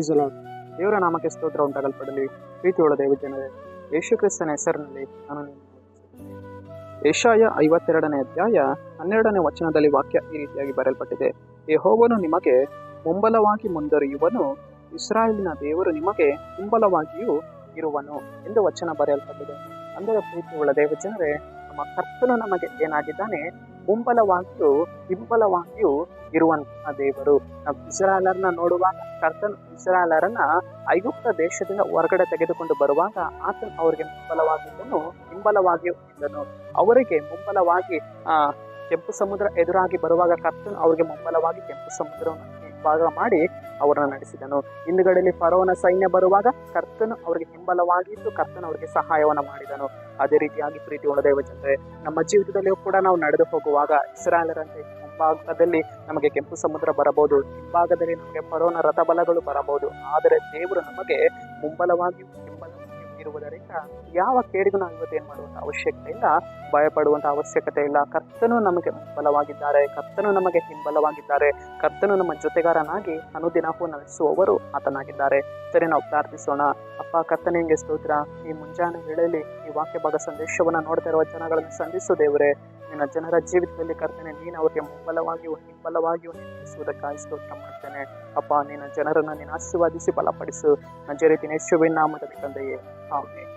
Praise the lord. ದೇವರ ನಾಮಕ್ಕೆ ಸ್ತೋತ್ರ ಉಂಟಾಗಲ್ಪಡಲಿ. ಪ್ರೀತಿಯುಳ್ಳ ದೇವ ಜನರೇ, ಯೇಸು ಕ್ರಿಸ್ತನ ಹೆಸರಿನಲ್ಲಿ ನಾನು ಯೆಶಾಯ 52ನೇ ಅಧ್ಯಾಯ 12ನೇ ವಚನದಲ್ಲಿ ವಾಕ್ಯ ಈ ರೀತಿಯಾಗಿ ಬರೆಯಲ್ಪಟ್ಟಿದೆ. ಯೆಹೋವನು ನಿಮಗೆ ಮುಂಬಲವಾಗಿ ಮುಂದುವರಿಯುವನು, ಇಸ್ರಾಯೇಲಿನ ದೇವರು ನಿಮಗೆ ಹಿಂಬಲವಾಗಿಯೂ ಇರುವನು ಎಂದು ವಚನ ಬರೆಯಲ್ಪಟ್ಟಿದೆ. ಅಂದರೆ ಪ್ರೀತಿಯುಳ್ಳ ದೇವ ಜನರೇ, ನಮ್ಮ ಕರ್ತನು ನಮಗೆ ಏನಾಗಿದ್ದಾನೆ? ಮುಂಬಲವಾಗಿಯೂ ಹಿಂಬಲವಾಗಿಯೂ ಇರುವಂತಹ ದೇವರು. ನಾವು ಇಸ್ರಾಯೇಲರನ್ನ ನೋಡುವಾಗ ಕರ್ತನು ಇಸ್ರಾಯೇಲರನ್ನ ಐಗುಪ್ತ ದೇಶದಿಂದ ಹೊರಗಡೆ ತೆಗೆದುಕೊಂಡು ಬರುವಾಗ ಆತನು ಅವರಿಗೆ ಮುಂಬಲವಾಗಿದ್ದನು, ಹಿಂಬಲವಾಗಿಯೂ ಇದ್ದನು. ಅವರಿಗೆ ಮುಂಬಲವಾಗಿ ಕೆಂಪು ಸಮುದ್ರ ಎದುರಾಗಿ ಬರುವಾಗ ಕರ್ತನು ಅವರಿಗೆ ಮುಂಬಲವಾಗಿ ಕೆಂಪು ಸಮುದ್ರವನ್ನು ಭಾಗ ಮಾಡಿ ಅವರನ್ನು ನಡೆಸಿದನು. ಹಿಂದುಗಡೆಯಲ್ಲಿ ಫರೋನ ಸೈನ್ಯ ಬರುವಾಗ ಕರ್ತನು ಅವರಿಗೆ ಹಿಂಬಲವಾಗಿದ್ದು ಕರ್ತನು ಅವರಿಗೆ ಸಹಾಯವನ್ನು ಮಾಡಿದನು. ಅದೇ ರೀತಿಯಾಗಿ ಪ್ರೀತಿಯುಳ್ಳ ದೇವ ಜನರೇ, ನಮ್ಮ ಜೀವಿತದಲ್ಲಿಯೂ ಕೂಡ ನಾವು ನಡೆದು ಹೋಗುವಾಗ ಇಸ್ರಾಯೇಲರಂತೆ ಮುಂಭಾಗದಲ್ಲಿ ನಮಗೆ ಕೆಂಪು ಸಮುದ್ರ ಬರಬಹುದು, ಹಿಂಭಾಗದಲ್ಲಿ ನಮಗೆ ಫರೋನ ರಥಬಲಗಳು ಬರಬಹುದು. ಆದರೆ ದೇವರು ನಮಗೆ ಮುಂಬಲವಾಗಿಯೂ ಹಿಂಬಲವಾಗಿಯೂ ಇರುವುದರಿಂದ ಯಾವ ಕೇಡಿಗೂ ನಾವು ಇವತ್ತು ಏನ್ ಮಾಡುವಂತ ಅವಶ್ಯಕತೆ ಇಲ್ಲ, ಭಯಪಡುವಂತ ಅವಶ್ಯಕತೆ ಇಲ್ಲ. ಕರ್ತನು ನಮಗೆ ಮುಂಬಲವಾಗಿದ್ದಾರೆ, ಕರ್ತನು ನಮಗೆ ಹಿಂಬಲವಾಗಿದ್ದಾರೆ, ಕರ್ತನು ನಮ್ಮ ಜೊತೆಗಾರನಾಗಿ ಅನುದಿನವೂ ನಡೆಸುವವರು ಆತನಾಗಿದ್ದಾರೆ. ಸರಿ, ನಾವು ಪ್ರಾರ್ಥಿಸೋಣ. ಅಪ್ಪ ಕರ್ತನೇ, ನಿಂಗೆ ಸ್ತೋತ್ರ. ಈ ಮುಂಜಾನೆ ವೇಳೆಯಲ್ಲಿ ಈ ವಾಕ್ಯ ಭಾಗ ಸಂದೇಶವನ್ನ ನೋಡ್ತಾ ಇರುವ ಜನಗಳನ್ನು ಸಂಧಿಸು ದೇವರೇ. ನಿನ್ನ ಜನರ ಜೀವಿತದಲ್ಲಿ ಕರ್ತನೆ, ನೀನು ಅವರಿಗೆ ಮುಂಬಲವಾಗಿಯೂ ಹಿಂಬಲವಾಗಿಯೂ ನಡೆಸುವುದಕ್ಕಾಗಿ ಸ್ತೋತ್ರ ಮಾಡ್ತೇನೆ. ಅಪ್ಪ, ನಿನ್ನ ಜನರನ್ನ ನೀನು ಆಶೀರ್ವಾದಿಸಿ ಬಲಪಡಿಸು. ನಜರೇತಿನ ಯೇಸುವಿನ ನಾಮದಲ್ಲಿ ತಂದೆಯೇ, ಆಮೆನ್.